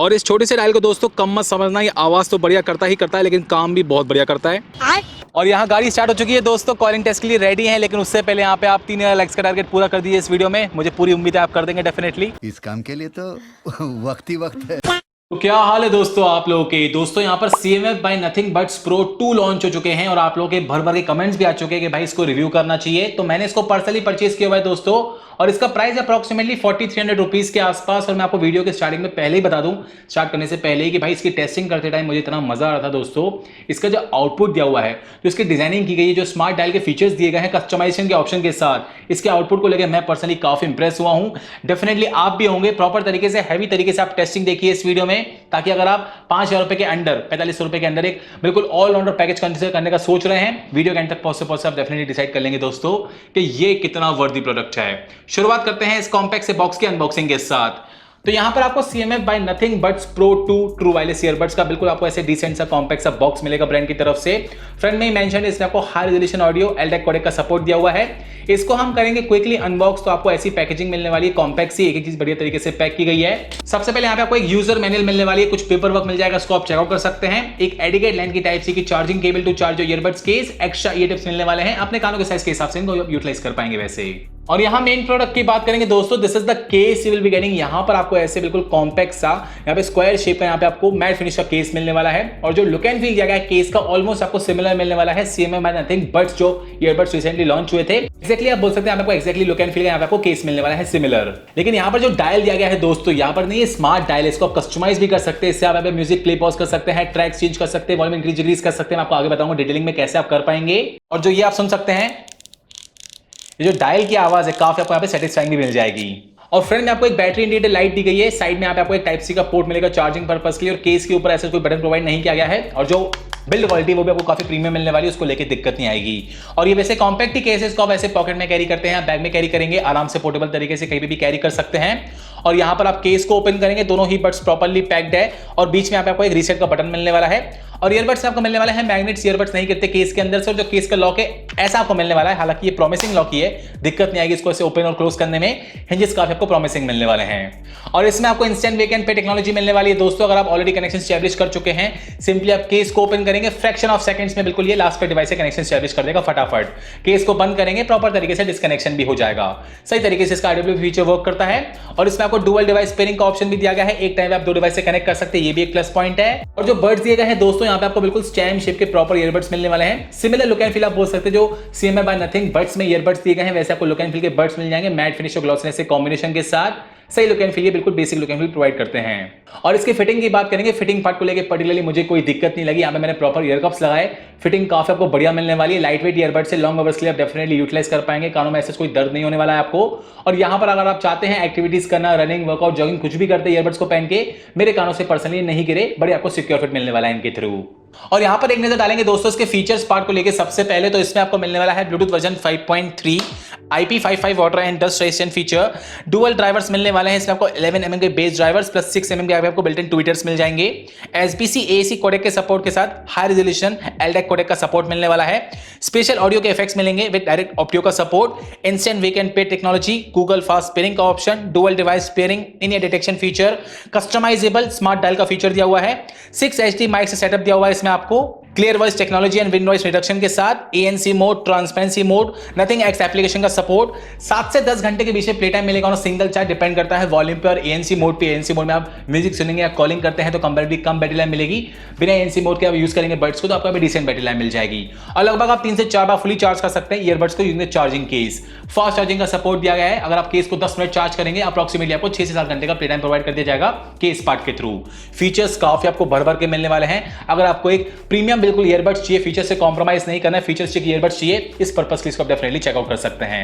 और इस छोटे से डायल को दोस्तों कम मत समझना, ये आवाज तो बढ़िया करता ही करता है लेकिन काम भी बहुत बढ़िया करता है। और यहाँ गाड़ी स्टार्ट हो चुकी है दोस्तों, कॉलिंग टेस्ट के लिए रेडी है, लेकिन उससे पहले यहाँ पे आप 3,000 लाइक्स का टारगेट पूरा कर दीजिए इस वीडियो में। मुझे पूरी उम्मीद है आप कर देंगे डेफिनेटली। इस काम के लिए तो वक्त ही वक्त है। तो क्या हाल है दोस्तों आप लोगों के। दोस्तों यहाँ पर CMF by Nothing Buds Pro 2 launch हो चुके हैं और आप लोगों के भर भर के कमेंट्स भी आ चुके हैं कि भाई इसको रिव्यू करना चाहिए। तो मैंने इसको पर्सनली परचेज किया हुआ है दोस्तों, और इसका प्राइस अप्रोक्सीमेटली 4300 रुपीज के आसपास। और मैं आपको वीडियो के स्टार्टिंग में पहले ही बता दूं, स्टार्ट करने से पहले ही, कि भाई इसकी टेस्टिंग करते टाइम मुझे इतना मजा आ रहा था दोस्तों। इसका जो आउटपुट दिया हुआ है, जो इसकी डिजाइनिंग की गई है, जो स्मार्ट डायल के फीचर्स दिए गए हैं कस्टमाइजेशन के ऑप्शन के साथ, इसके आउटपुट को लेकर मैं पर्सनली काफी इंप्रेस हुआ हूं। डेफिनेटली आप भी होंगे। प्रॉपर तरीके से, हैवी तरीके से आप टेस्टिंग देखिए इस वीडियो में, ताकि अगर आप 5,000 रुपए के अंडर, 4500 रुपए के अंदर एक बिल्कुल ऑलराउंडर पैकेज कंसीडर करने का सोच रहे हैं, वीडियो के एंड तक पहुंचते आप डेफिनेटली डिसाइड कर लेंगे दोस्तों कि ये कितना वर्दी प्रोडक्ट है। शुरुआत करते हैं इस कॉम्पैक्ट से बॉक्स की अनबॉक्सिंग के साथ। तो यहां पर आपको CMF by Nothing Buds Pro 2 true wireless earbuds का बिल्कुल आपको ऐसे डिसेंट सा कॉम्पैक्ट सा बॉक्स मिलेगा ब्रांड की तरफ से। फ्रंट में ही मेंशन है, इसमें आपको high resolution audio LazyTech codec का सपोर्ट दिया हुआ है। इसको हम करेंगे क्विकली अनबॉक्स, तो आपको ऐसी पैकेजिंग मिलने वाली है, कॉम्पैक्ट सी, एक एक चीज बढ़िया तरीके से पैक की गई है। सबसे पहले यहाँ पे आपको एक यूजर मैनुअल मिलने वाली है, कुछ पेपर वर्क मिल जाएगा, इसको आप चेकआउट कर सकते हैं। एक एडिकेट लाइन की टाइप सी की charging cable to charge earbuds case, extra ear tips मिलने वाले हैं, अपने कानों के साइज के हिसाब से इनको यूटिलाइज कर पाएंगे वैसे ही। और यहाँ मेन प्रोडक्ट की बात करेंगे दोस्तों, this is the case you will be getting. यहाँ पर आपको ऐसे बिल्कुल कॉम्पैक्ट सा, यहाँ पे स्क्वायर शेप का यहाँ पे आपको मैट फिनिश का केस मिलने वाला है। और जो लुक एंड फील दिया गया है केस का, ऑलमोस्ट आपको सिमिलर मिलने वाला है CMF बाय नथिंग बड्स जो ईयरबड्स रिसेंटली लॉन्च हुए थे। एक्जैक्टली आप बोल सकते हैं आपको एक्जैक्टली लुक एंड फील का यहाँ पे आपको केस मिलने वाला है सिमिलर। लेकिन यहाँ पर जो डायल दिया गया है दोस्तों, यहाँ पर नहीं, ये स्मार्ट डायल है, इसको आप कस्टमाइज भी कर सकते हैं। इससे आप म्यूजिक प्ले पॉज कर सकते हैं, ट्रैक्स चेंज कर सकते हैं, वॉल्यूम इंक्रीज डिक्रीज कर सकते हैं। मैं आपको आगे बताऊंगा डिटेलिंग में कैसे आप कर पाएंगे। और जो ये आप सुन सकते हैं, ये जो डायल की आवाज है, काफी आपको यहाँ पे सेटिस्फाइंग भी मिल जाएगी। और फ्रंट में आपको एक बैटरी इंडिकेटर लाइट दी गई है, साइड में यहाँ पे आपको एक टाइप सी का पोर्ट मिलेगा चार्जिंग पर्पस के लिए, और केस के ऊपर ऐसा कोई बटन प्रोवाइड नहीं किया गया है। और जो बिल्ड क्वालिटी वो भी आपको काफी प्रीमियम मिलने वाली है, उसको लेके दिक्कत नहीं आएगी। और ये वैसे कॉम्पैक्ट ही केस है, इसको आप ऐसे पॉकेट में कैरी करते हैं, बैग में कैरी करेंगे, आराम से पोर्टेबल तरीके से कहीं भी कैरी कर सकते हैं। और यहाँ पर आप केस को ओपन करेंगे, दोनों ही बड्स प्रॉपर्ली पैक्ड है, और बीच में यहाँ पे आपको एक रीसेट का बटन मिलने वाला है। और ईयरबड्स आपको मिलने वाला है मैग्नेट्स, ईयरबड्स नहीं करते केस के अंदर से, और जो केस का लॉक है ऐसा आपको मिलने वाला है। हालांकि ये प्रॉमिसिंग लॉक ही है, दिक्कत नहीं आएगी इसको ऐसे ओपन और क्लोज करने में, हिंजेस काफी आपको प्रॉमिसिंग मिलने वाले हैं। और इसमें आपको instant wake and pair technology मिलने वाली है दोस्तों। अगर आप ऑलरेडी कनेक्शन एस्टैब्लिश कर चुके हैं, सिंपली आप केस को ओपन करेंगे, फ्रैक्शन ऑफ सेकंड्स में बिल्कुल ये लास्ट पे डिवाइस से कनेक्शन एस्टैब्लिश कर देगा फटाफट। केस को बंद करेंगे, प्रॉपर तरीके से डिस्कनेक्शन भी हो जाएगा। सही तरीके से इसका RW फीचर वर्क करता है। और इसमें आपको डुअल डिवाइस पेयरिंग का ऑप्शन भी दिया गया है, एक टाइम में आप 2 डिवाइस से कनेक्ट कर सकते हैं, ये भी एक प्लस पॉइंट है। और जो बड्स दिए गए हैं दोस्तों, यहाँ पे आपको बिल्कुल स्टैम शेप के प्रॉपर ईयरबड्स मिलने वाले हैं। सिमिलर लुक एंड फील आप बोल सकते हैं, जो CMF बाय नथिंग बड्स में ईयरबड्स दिए गए हैं, वैसे आपको लुक एंड फील के बड्स मिल जाएंगे, मैट फिनिश और ग्लॉसीनेस के कॉम्बिनेशन के साथ। सही लुक एंड फील, ये बिल्कुल basic look and feel provide करते हैं। और इसकी फिटिंग की बात करेंगे, फिटिंग पार्ट को लेकर पर्टिकुलरली मुझे कोई दिक्कत नहीं लगी। यहाँ पे मैंने प्रॉपर ईयर कप्स लगाए, फिटिंग काफी आपको बढ़िया मिलने वाली है। लाइट वेट ईयरबड से लॉन्ग आवर्स के लिए आप डेफिनेटली यूटिलाइज कर पाएंगे, कानों में ऐसे कोई दर्द नहीं होने वाला है आपको। और यहाँ पर अगर आप चाहते हैं एक्टिविटीज करना, रनिंग, वर्कआउट, जॉगिंग, कुछ भी करते हैं ईयरबड्स को पहन के, मेरे कानों से पर्सनली नहीं गिरे, बड़े आपको सिक्योर फिट मिलने वाला है इनके थ्रू। और यहां पर एक नजर डालेंगे दोस्तों इसके फीचर्स पार्ट को लेके। सबसे पहले तो इसमें आपको मिलने वाला है Bluetooth version 5.3, IP55 water and dust resistant feature, dual drivers मिलने वाले हैं। इसमें आपको 11 mm के बेस ड्राइवर्स प्लस 6 mm के आपको बिल्ट इन ट्विटर्स मिल जाएंगे। SBC AAC कोडेक के सपोर्ट के साथ हाई रेजोल्यूशन LazyTech कोडेक का सपोर्ट मिलने वाला है। स्पेशल ऑडियो के इफेक्ट्स मिलेंगे विद डायरेक्ट ऑडियो का support, instant wake and pair technology, Google fast pairing का option, dual device pairing, in ear detection feature, customisable smart dial का feature दिया हुआ है, 6 HD माइक से सेटअप दिया हुआ है इसमें आपको, clear voice technology and wind noise reduction के साथ, ANC mode, transparency mode, nothing x application का सपोर्ट, 7 से 10 घंटे के बीच में प्ले टाइम मिलेगा और सिंगल चार्ज डिपेंड करता है वॉल्यूम पे और ANC मोड पे। ANC मोड में आप म्यूजिक सुनेंगे या कॉलिंग करते हैं तो कंपैरेटिवली कम बैटरी लाइफ मिलेगी। बिना ANC मोड के आप यूज करेंगे बड्स को तो आपको अभी डिसेंट बैटरी लाइफ मिल जाएगी। और लगभग आप 3 से 4 बार फुली चार्ज कर सकते हैं ईयरबड्स को using charging case. Fast charging का सपोर्ट दिया गया है, अगर आप केस को 10 मिनट चार्ज करेंगे अप्रॉक्सीमेटली आपको 6 से 7 घंटे का प्ले टाइम प्रोवाइड कर दिया जाएगा केस पार्ट के थ्रू। फीचर्स काफी आपको भर भर के मिलने वाले हैं। अगर आपको एक प्रीमियम बिल्कुल ईयरबड्स चाहिए, फीचर से कॉम्प्रोमाइज नहीं करना है, फीचर्स चाहिए ईयरबड्स चाहिए, इस पर्पस के इसको आप डेफिनेटली चेकआउट कर सकते हैं।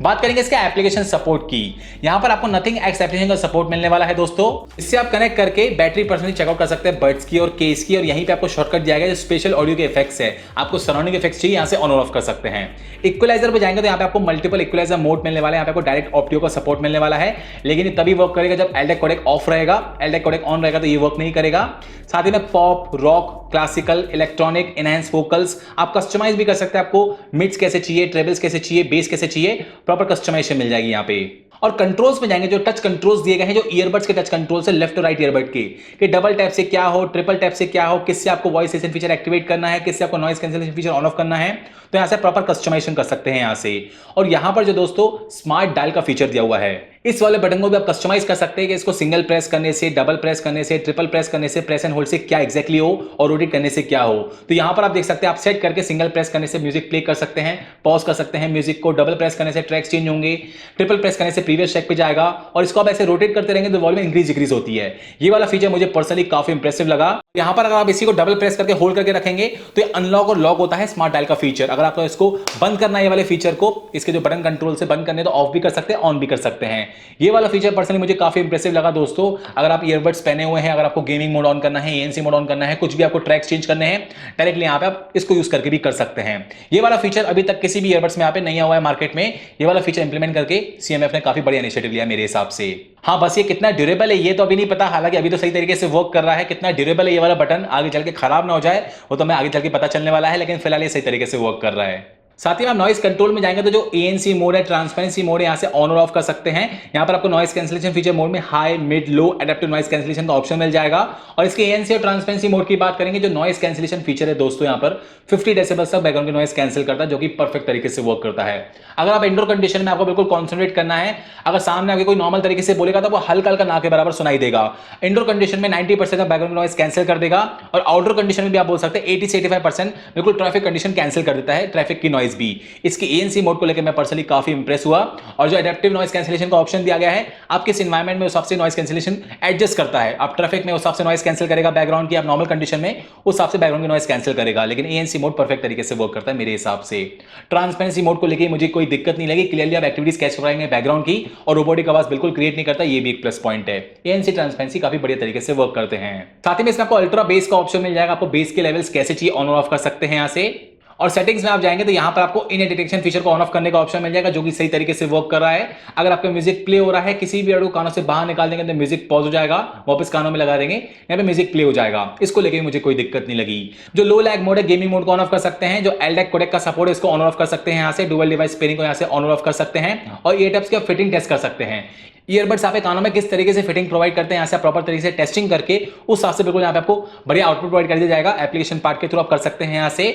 बात करेंगे इसके एप्लीकेशन सपोर्ट की। यहां पर आपको नथिंग एक्स एप्लीकेशन का सपोर्ट मिलने वाला है दोस्तों। इससे आप कनेक्ट करके बैटरी पर्सनली चेकआउट कर सकते हैं बड्स की और केस की। और यहीं पे आपको शॉर्टकट दिया गया है, स्पेशल ऑडियो के इफेक्ट्स है, आपको सराउंडिंग इफेक्ट्स चाहिए, यहां से ऑन और ऑफ कर सकते हैं। इक्वलाइजर पे जाएंगे तो यहां पे आपको मल्टीपल इक्वलाइजर मोड मिलने वाला है, यहां पे आपको डायरेक्ट ऑडियो का सपोर्ट मिलने वाला है, लेकिन ये तभी वर्क करेगा जब LazyTech कोडेक ऑफ रहेगा। LazyTech कोडेक ऑन रहेगा तो ये वर्क नहीं करेगा। साथ ही में pop, rock, classical, electronic, enhance vocals आप कस्टमाइज भी कर सकते हैं। आपको मिड्स कैसे चाहिए, ट्रेबल्स कैसे चाहिए, बेस कैसे चाहिए, प्रॉपर कस्टमाइजेशन मिल जाएगी यहाँ पे। और कंट्रोल्स में जाएंगे, जो टच कंट्रोल्स दिए गए हैं, जो ईयरबड्स के टच कंट्रोल्स है लेफ्ट और राइट ईयरबड के, कि डबल टैप से क्या हो, ट्रिपल टैप से क्या हो, किससे आपको वॉइस एसेंट फीचर एक्टिवेट करना है, किससे आपको noise cancellation feature on off करना है, तो यहां से प्रॉपर कस्टमाइजेशन कर सकते हैं यहां से। और यहां पर जो दोस्तों स्मार्ट डायल का फीचर दिया हुआ है, इस वाले बटन को भी आप कस्टमाइज कर सकते हैं कि इसको सिंगल प्रेस करने से, डबल प्रेस करने से, ट्रिपल प्रेस करने से, प्रेस एंड होल्ड से क्या एक्जैक्टली हो और रोटेट करने से क्या हो। तो यहां पर आप देख सकते हैं, आप सेट करके सिंगल प्रेस करने से म्यूजिक प्ले कर सकते हैं, पॉज कर सकते हैं म्यूजिक को, डबल प्रेस करने से ट्रैक्स चेंज होंगे, ट्रिपल प्रेस करने से प्रीवियस ट्रैक पे जाएगा, और इसको आप ऐसे रोटेट करते रहेंगे तो वॉल्यूम इंक्रीज डिक्रीज होती है। ये वाला फीचर मुझे पर्सनली काफी इंप्रेसिव लगा। यहां पर अगर आप इसी को डबल प्रेस करके होल्ड करके रखेंगे तो ये अनलॉक और लॉक होता है स्मार्ट डायल का फीचर। अगर आपको इसको बंद करना है, ये वाले फीचर को, इसके जो बटन कंट्रोल से बंद करने तो ऑफ भी कर सकते हैं, ऑन भी कर सकते हैं। ये वाला फीचर पर्सनली मुझे काफी इंप्रेसिव लगा दोस्तों। अगर आप ईयरबड्स पहने हुए हैं, अगर आपको गेमिंग मोड ऑन करना है, एएनसी मोड ऑन करना है, कुछ भी आपको ट्रैक्स चेंज करने हैं, डायरेक्टली यहां पे आप इसको यूज करके भी कर सकते हैं। ये वाला फीचर अभी तक किसी भी ईयरबड्स में यहाँ पे नहीं हुआ है मार्केट में। ये वाला फीचर इंप्लीमेंट करके सीएमएफ ने काफी बढ़िया इनिशिएटिव लिया मेरे हिसाब से। हाँ, बस ये कितना ड्यूरेबल है ये तो अभी नहीं पता, हालांकि अभी तो सही तरीके से वर्क कर रहा है। कितना ड्यूरेबल है ये वाला बटन, आगे चल के खराब ना हो जाए वो तो मैं आगे चल के पता चलने वाला है, लेकिन फिलहाल ये सही तरीके से वर्क कर रहा है। साथ ही आप नॉइस कंट्रोल में जाएंगे तो जो एएनसी मोड है, ट्रांसपेरेंसी मोड है, यहां से ऑन और ऑफ कर सकते हैं। यहां पर आपको नॉइस कैंसिलेशन फीचर मोड में हाई, मिड, लो एडेप्टिव नॉइस कैंसिलेशन का ऑप्शन मिल जाएगा। और इसके एएनसी और ट्रांसपेरेंसी मोड की बात करेंगे, जो नॉइस कैंसिलेशन फीचर है दोस्तों, यहां पर 50 डेसिबल तक बैकग्राउंड की नॉइस कैंसिल करता है, जो कि परफेक्ट तरीके से वर्क करता है। अगर आप इंडोर कंडीशन में आपको बिल्कुल कॉन्सेंट्रेट करना है, अगर सामने आके कोई नॉर्मल तरीके से बोलेगा तो वो हल्का हल्का ना के बराबर सुनाई देगा। इंडोर कंडीशन में 90% का बैकग्राउंड नॉइस कैंसिल कर देगा, और आउटडोर कंडीशन में भी आप बोल सकते हैं 80 से 85% बिल्कुल ट्रैफिक कंडीशन कैंसिल कर देता है, ट्रैफिक की नॉइस भी। इसकी एएनसी मोड को लेकर मैं पर्सनली काफी इंप्रेस हुआ। और जो एडेप्टिव नॉइस कैंसिलेशन का ऑप्शन दिया गया है, आप किस एनवायरनमेंट में उस हिसाब से नॉइस कैंसिलेशन एडजस्ट करता है। आप ट्रैफिक में उस हिसाब से नॉइस कैंसिल करेगा बैकग्राउंड की, आप नॉर्मल कंडीशन में उस हिसाब से बैकग्राउंड की नॉइस कैंसिल करेगा, लेकिन एएनसी मोड परफेक्ट तरीके से वर्क करता है मेरे हिसाब से। ट्रांसपेरेंसी मोड को लेकर मुझे कोई दिक्कत नहीं लगी, क्लियरली आप एक्टिविटीज कैच कराएंगे बैकग्राउंड की, और रोबोटिक आवाज बिल्कुल क्रिएट नहीं करता, ये भी एक प्लस पॉइंट है। एएनसी ट्रांसपेरेंसी काफी बढ़िया तरीके से वर्क करते हैं। साथ ही में इसमें आपको अल्ट्रा बेस का ऑप्शन मिल जाएगा, आपको बेस के लेवल्स कैसे चाहिए ऑन और ऑफ कर सकते हैं यहां से। और सेटिंग्स में आप जाएंगे तो यहां पर आपको इन डिटेक्शन फीचर को ऑन ऑफ करने का ऑप्शन मिल जाएगा, जो कि सही तरीके से वर्क कर रहा है। अगर आपका म्यूजिक प्ले हो रहा है, किसी भी ऑडियो कानों से बाहर निकाल देंगे तो म्यूजिक पॉज हो जाएगा, वापस कानों में लगा देंगे, यहाँ पे म्यूजिक प्ले हो जाएगा। इसको लेके मुझे कोई दिक्कत नहीं लगी। जो लो लैग मोड है, गेमिंग मोड को ऑन ऑफ कर सकते हैं। जो एलडैक कोडेक का सपोर्ट है, इसको ऑन ऑफ कर सकते हैं यहां से। डुअल डिवाइस पेयरिंग को यहां से ऑन ऑफ कर सकते हैं, और ईयरटैप्स की फिटिंग टेस्ट कर सकते हैं। ईयरबड्स आपके कानों में किस तरीके से फिटिंग प्रोवाइड करते हैं, यहाँ से आप प्रॉपर तरीके से टेस्टिंग करके उस हिसाब से बिल्कुल यहाँ पे आपको बढ़िया आउटपुट प्रोवाइड कर दिया जाएगा। एप्लीकेशन पार्ट के थ्रू आप कर सकते हैं यहाँ से।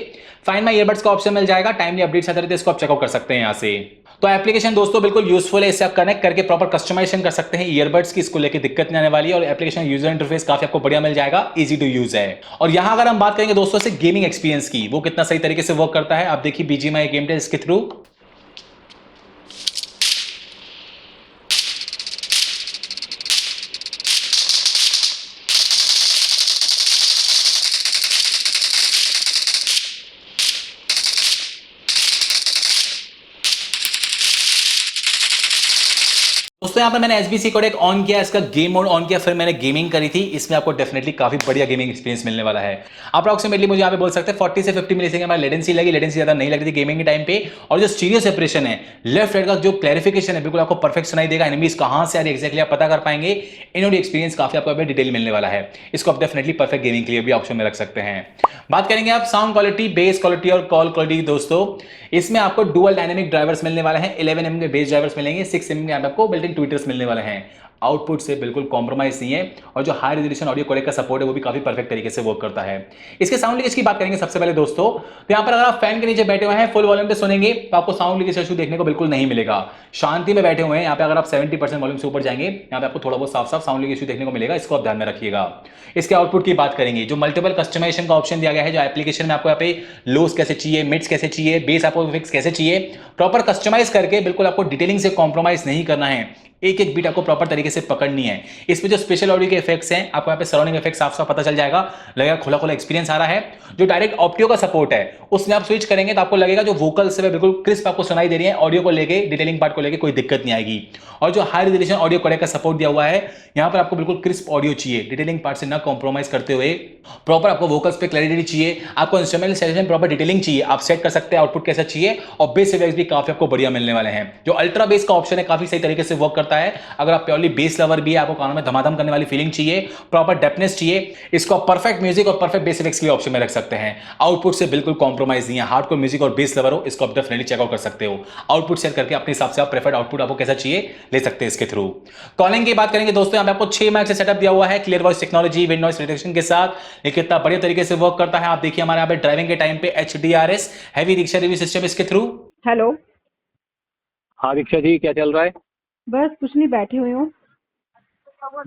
फाइंड माय ईयरबड्स का ऑप्शन मिल जाएगा, टाइमली अपडेट्स आते रहते हैं, इसको आप चेकआउट कर सकते हैं यहाँ से। तो एप्लीकेशन दोस्तों बिल्कुल यूजफुल है, इससे आप कनेक्ट करके प्रॉपर कस्टमाइजेशन कर सकते हैं ईयरबड्स की, इसको लेके दिक्कत नहीं आने वाली है। और एप्लीकेशन यूजर इंटरफेस काफी आपको बढ़िया मिल जाएगा, इजी टू यूज है। और यहां अगर हम बात करेंगे दोस्तों से गेमिंग एक्सपीरियंस की, वो कितना सही तरीके से वर्क करता है, आप देखिए बीजीएमआई गेम टेस्ट के थ्रू। दोस्तों यहाँ पर मैंने एसबीसी कोडेक ऑन किया, इसका गेम मोड ऑन किया, फिर मैंने गेमिंग करी थी। इसमें आपको डेफिनेटली काफी बढ़िया गेमिंग एक्सपीरियंस मिलने वाला है। अप्रॉक्सीमेटली मुझे यहाँ पे बोल सकते हैं 40 से 50 मिलीसेकंड हमारी लेटेंसी लगी, लेटेंसी ज्यादा नहीं लग रही थी गेमिंग के टाइम पे। और जो स्टीरियो सेपरेशन है, लेफ्ट राइट का जो क्लैरिफिकेशन है, बिल्कुल आपको परफेक्ट सुनाई देगा। एनिमीज कहां से आ रही है एक्जैक्टली आप पता कर पाएंगे। इनोडी एक्सपीरियंस काफी आपको डिटेल मिलने वाला है। इसको आप डेफिनेटली परफेक्ट गेमिंग के लिए भी ऑप्शन में रख सकते हैं। बात करेंगे आप साउंड क्वालिटी, बेस क्वालिटी और कॉल क्वालिटी दोस्तों, इसमें आपको डुअल डायनेमिक ड्राइवर्स मिलने वाले हैं। 11 mm के बेस ड्राइवर्स मिलेंगे, 6 mm के आपको बिल्ट इन ट्विटर्स मिलने वाले हैं। आउटपुट से बिल्कुल कॉम्प्रोमाइज नहीं है, और जो हाई रेजोल्यूशन ऑडियो कोडेक का सपोर्ट है वो भी काफी परफेक्ट तरीके से वर्क करता है। इसके साउंड लीकेज की बात करेंगे सबसे पहले दोस्तों, तो यहाँ पर अगर आप फैन के नीचे बैठे हुए हैं, फुल वॉल्यूम पे सुनेंगे तो आपको साउंड लीकेज इशू देखने को बिल्कुल नहीं मिलेगा। शांति में बैठे हुए हैं यहाँ पे अगर आप 70% वॉल्यूम से ऊपर जाएंगे, यहाँ पे आपको थोड़ा बहुत साफ साफ साउंड लीकेज इशू देखने को मिलेगा, इसको आप ध्यान में रखिएगा। इसके आउटपुट की बात करेंगे, जो मल्टीपल कस्टमाइजेशन का ऑप्शन दिया गया है, जो एप्लीकेशन में आपको यहाँ पे लोस कैसे चाहिए, मिड्स कैसे चाहिए, बेस आपको फिक्स कैसे चाहिए, प्रॉपर कस्टमाइज करके बिल्कुल आपको डिटेलिंग से कॉम्प्रोमाइज नहीं करना है, एक एक बीट आपको प्रॉपर तरीके से पकड़नी है। इसमें जो स्पेशल ऑडियो के इफेक्ट्स हैं, आपको यहाँ पे सराउंडिंग इफेक्ट साफ साफ पता चल जाएगा, लगेगा खुला खुला एक्सपीरियंस आ रहा है। जो डायरेक्ट ऑडियो का सपोर्ट है, उसमें आप स्विच करेंगे तो आपको लगेगा जो वोकल्स है बिल्कुल क्रिस्प आपको सुनाई दे रही है। ऑडियो को लेके, डिटेलिंग पार्ट को लेके कोई दिक्कत नहीं आएगी। और जो हाई रेजोल्यूशन ऑडियो कोडेक का सपोर्ट दिया हुआ है, यहाँ पर आपको बिल्कुल क्रिस्प ऑडियो चाहिए, डिटेलिंग पार्ट से ना कॉम्प्रोमाइज करते हुए प्रॉपर आपको वोकल्स पे क्लैरिटी चाहिए, आपको इंस्ट्रूमेंटल सेलेक्शन प्रॉपर डिटेलिंग चाहिए, आप सेट कर सकते हैं आउटपुट कैसा चाहिए। और बेस इफेक्ट्स भी काफी आपको बढ़िया मिलने वाले हैं। जो अल्ट्रा बेस का ऑप्शन है, काफी सही तरीके से वर्क करता करता है। अगर आप प्योरली बेस लवर भी है, आपको कानों में धमाधम करने वाली फीलिंग चाहिए, प्रॉपर डेप्थनेस चाहिए, इसको परफेक्ट म्यूजिक और परफेक्ट बेस इफेक्ट्स के लिए ऑप्शन में रख सकते हैं। आउटपुट से बिल्कुल कॉम्प्रोमाइज नहीं है। हार्डकोर म्यूजिक और बेस लवर हो, इसको आप डेफिनेटली चेकआउट कर सकते हो। आउटपुट शेयर करके अपने हिसाब से आप प्रेफर्ड आउटपुट आपको कैसा चाहिए ले सकते हैं इसके थ्रू। कॉलिंग की बात करेंगे दोस्तों, यहाँ पे आपको 6 माइक से सेटअप दिया हुआ है, clear voice technology, wind noise reduction के साथ। ये कितना बढ़िया तरीके से वर्क करता है आप देखिए हमारे यहाँ पे ड्राइविंग के टाइम पे HDRS heavy rickshaw review system इसके थ्रू। हेलो। हाँ दीक्षा जी, क्या चल रहा है? बस कुछ नहीं, बैठी हुई हूँ।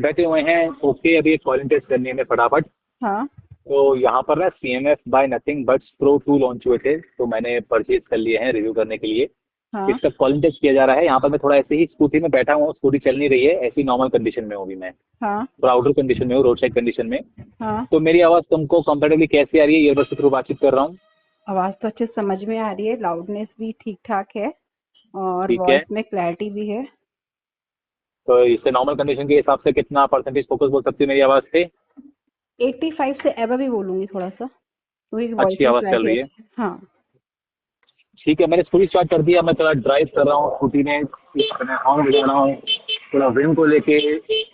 बैठे हुए हैं। ओके, अभी एक कॉलिंग टेस्ट करनी है हमें फटाफट। हाँ तो यहाँ पर ना CMF by Nothing Buds Pro 2 launch हुए थे, तो मैंने परचेज कर लिए हैं रिव्यू करने के लिए। हाँ इसका कॉलिंग टेस्ट किया जा रहा है। यहाँ पर मैं थोड़ा ऐसे ही स्कूटी में बैठा हूँ, स्कूटी चल नहीं रही है, ऐसी नॉर्मल कंडीशन में हूँ अभी मैं, हाँ थोड़ा आउटडोर कंडीशन में हूँ, रोड साइड कंडीशन में। हाँ। तो मेरी आवाज़ तुमको कंफर्टेबली कैसी आ रही है? ईयरबड्स के थ्रू बातचीत कर रहा हूँ। आवाज़ तो अच्छे से समझ में आ रही है, लाउडनेस भी ठीक ठाक है और ठीक है, वॉइस में क्लैरिटी भी है। तो इससे नॉर्मल कंडीशन के हिसाब से कितना परसेंटेज फोकस बोल सकती है मेरी आवाज़ से? 85 से एबव ही बोलूँगी थोड़ा सा, क्योंकि वॉइस अच्छी में आवाज़ चल क्लैरिटी रही है। है। हाँ ठीक है, मैंने स्कूटी स्टार्ट कर दिया। मैं थोड़ा ड्राइव कर रहा हूँ स्कूटी में, हॉर्न बजा रहा हूँ, थोड़ा विंड को लेके,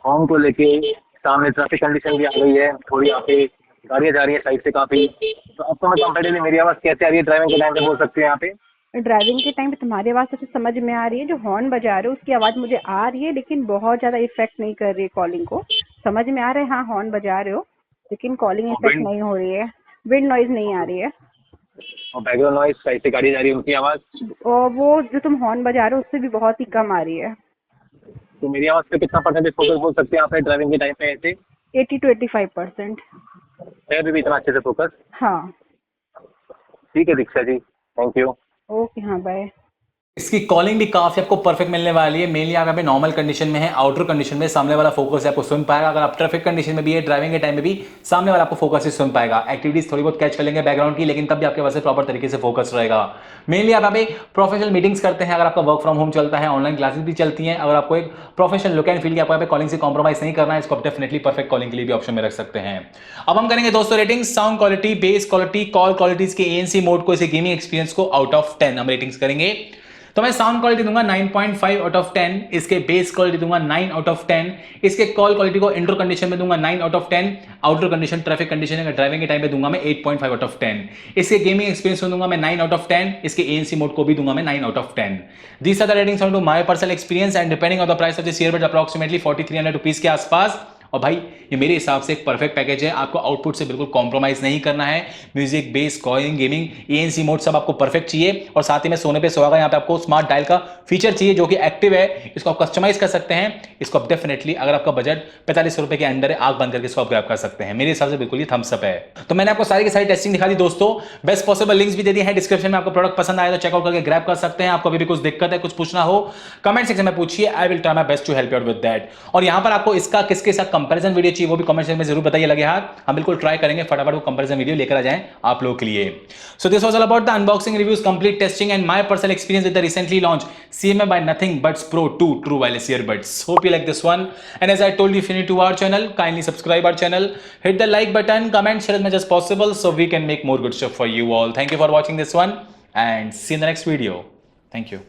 हॉर्न को लेके। सामने ट्रैफिक कंडीशन भी आ गई है, थोड़ी यहाँ पे गाड़ियाँ जा रही है साइड से काफ़ी। तो अब तो मैं कंफर्टेबली, मेरी आवाज़ कैसे आ रही है ड्राइविंग के टाइम पे बोल सकते हैं यहाँ पे? ड्राइविंग के टाइम पे तुम्हारी आवाज़ अच्छे से समझ में आ रही है। जो हॉर्न बजा रहे हो उसकी आवाज़ मुझे आ रही है, लेकिन बहुत ज़्यादा इफेक्ट नहीं कर रही है कॉलिंग को। समझ में आ रहा है, हाँ हॉर्न बजा रहे हो, लेकिन कॉलिंग और इफेक्ट विंड नहीं हो रही है। विंड नॉइज नहीं आ रही है। और बैकग्राउंड नॉइस, साइड से गाड़ी जा रही है उनकी आवाज़। और वो जो तुम हॉर्न बजा रहे हो उससे भी बहुत ही कम आ रही है। तो मेरी आवाज़ पे कितना परसेंटेज फोकस बोल सकते हैं आप ड्राइविंग के टाइम पे ऐसे? 80 to 85%। है अभी भी इतना अच्छे से फोकस? हाँ। ठीक है Diksha ji, thank you. Okay, हाँ बाय। इसकी कॉलिंग भी काफी आपको परफेक्ट मिलने वाली है। मेनली आप यहाँ पे नॉर्मल कंडीशन में है, आउटर कंडीशन में सामने वाला फोकस आपको सुन पाएगा। अगर आप ट्रैफिक कंडीशन में भी है, ड्राइविंग के टाइम में भी सामने वाला आपको फोकस ही सुन पाएगा। एक्टिविटीज थोड़ी बहुत कैच कर लेंगे बैकग्राउंड की, लेकिन तब भी आपके पास प्रॉपर तरीके से फोकस रहेगा। मेनली आप यहाँ पे प्रोफेशनल मीटिंग्स करते हैं, अगर आपका वर्क फ्रॉम होम चलता है, ऑनलाइन क्लासेस भी चलती हैं, अगर आपको एक प्रोफेशनल लुक एंड फील की आपको यहाँ पे कॉलिंग से कॉम्प्रोमाइज नहीं करना है, इसको आप डेफिनेटली परफेक्ट कॉलिंग के लिए भी ऑप्शन में रख सकते हैं। अब हम करेंगे दोस्तों rating, sound quality, base quality, call qualities के ANC मोड को, इसे गेमिंग एक्सपीरियंस को आउट ऑफ 10 हम रेटिंग्स करेंगे। तो मैं साउंड क्वालिटी दूंगा 9.5 आउट ऑफ 10, इसके बेस क्वालिटी दूंगा 9 आउट ऑफ 10, इसके कॉल क्वालिटी को इंट्रो कंडीशन में दूंगा 9 out of 10, outdoor condition traffic condition driving के टाइम पे दूंगा मैं 8.5 आउट ऑफ 10, इसके गेमिंग एक्सपीरियंस में दूंगा मैं 9 आउट ऑफ 10, इसके ANC मोड को भी दूंगा मैं 9 out of 10। These are the ratings on to my personal experience and depending on the price of this earbuds approximately 4300 rupees के आसपास। और भाई ये मेरे हिसाब से एक परफेक्ट पैकेज है, आपको आउटपुट से बिल्कुल कॉम्प्रोमाइज नहीं करना है। Music, base, calling, gaming, ANC mode सब आपको परफेक्ट चाहिए, और साथ ही में सोने पे सुहागा यहाँ पे आपको स्मार्ट डायल का फीचर चाहिए जो कि एक्टिव है, इसको आप कस्टमाइज कर सकते हैं। इसको आप डेफिनेटली, अगर आपका बजट 45 रुपए के अंदर है, आग बंद करके इसको आप ग्रैब कर सकते हैं। मेरे हिसाब से बिल्कुल ही थम्स अप है। तो मैंने आपको सारी की सारी टेस्टिंग दिखा दी दोस्तों, बेस्ट पॉसिबल लिंक्स भी दे दी है डिस्क्रिप्शन में। आपको प्रोडक्ट पसंद आए तो चेकआउट करके ग्रैब कर सकते हैं। आपको अभी भी कुछ दिक्कत है, कुछ पूछना हो, कमेंट सेक्शन में पूछिए, I will try my best to help you out with that. और यहाँ पर आपको इसका किसके साथ कंपैरिजन वीडियो चाहिए वो भी कमेंट सेक्शन में जरूर बताइए, लगे हाथ, हम बिल्कुल ट्राई करेंगे फटाफट वो कंपैरिजन वीडियो लेकर आ जाएं आप लोगों के लिए। So this was all about the unboxing, reviews, complete testing and my personal experience with the recently launch CMF by Nothing Buds Pro 2 True Wireless Earbuds. Hope you like this one. And as I told you, if you're new to our channel, kindly subscribe our channel, hit the like button, comment, share as much as possible so we can make more good stuff for you all. Thank you for watching this one and see you in the next video. Thank you.